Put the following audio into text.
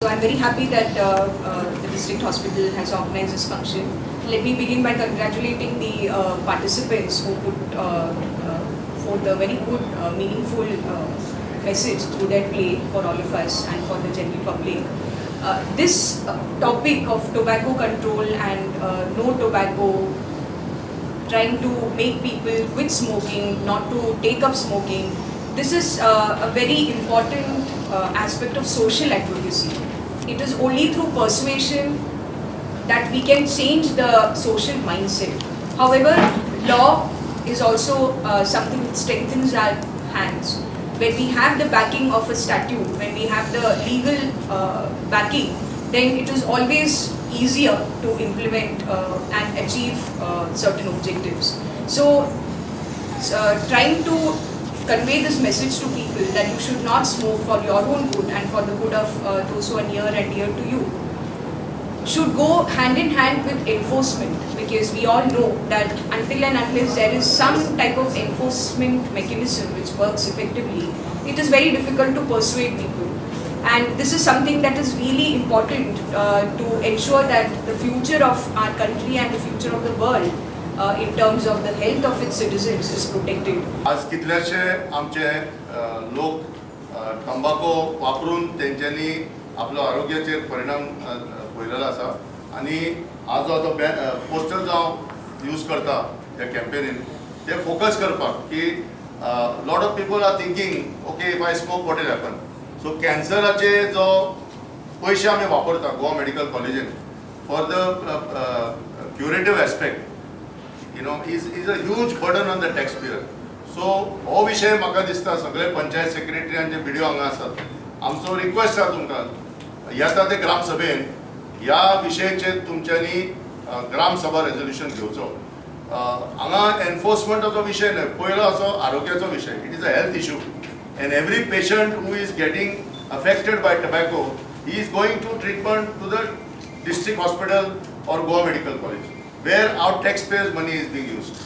So I'm very happy that the district hospital has organized this function. Let me begin by congratulating the participants who put forth a very good, meaningful message through their play for all of us and for the general public. This topic of tobacco control and no tobacco, trying to make people quit smoking, not to take up smoking, this is a very important aspect of social advocacy. It is only through persuasion that we can change the social mindset. However, law is also something that strengthens our hands. When we have the backing of a statute, when we have the legal backing, then it is always easier to implement and achieve certain objectives. So, trying to convey this message to people that you should not smoke for your own good and for the good of those who are near and dear to you should go hand in hand with enforcement, because we all know that until and unless there is some type of enforcement mechanism which works effectively, it is very difficult to persuade people. And this is something that is really important to ensure that the future of our country and the future of the world in terms of the health of its citizens is protected. आज कितलेशे आमचे लोक तंबाखू वापरून तेंच्यांनी आपलो आरोग्याचेर परिणाम पळयलेलो आसा आनी आज जो तो पोस्टर जावं यूज करता ह्या कॅम्पेनीन ते फोकस करपाक की lot of people are thinking okay if I smoke what will happen. So कॅन्सराचे जो पयशे आमी वापरता गोवा मेडिकल कॉलेजीन for the curative aspect is a huge burden on the taxpayer. So हो विषय म्हाका दिसता सगळे पंचायत सेक्रेटरी आणि जे व्हिडिओ हांगा आसात आमचो रिक्वेस्ट आसा तुमकां येता ते ग्राम सभेन ह्या विशयाचेर तुमच्यांनी ग्राम सभा रेजोल्युशन घेवचो. हांगा एनफोर्समेंटाचो विशय न्हय, पयलो असो आरोग्याचो विशय. It is a health issue and every patient who is getting affected by tobacco he is going to treatment to the district hospital or Goa Medical College, where our taxpayers' money is being used.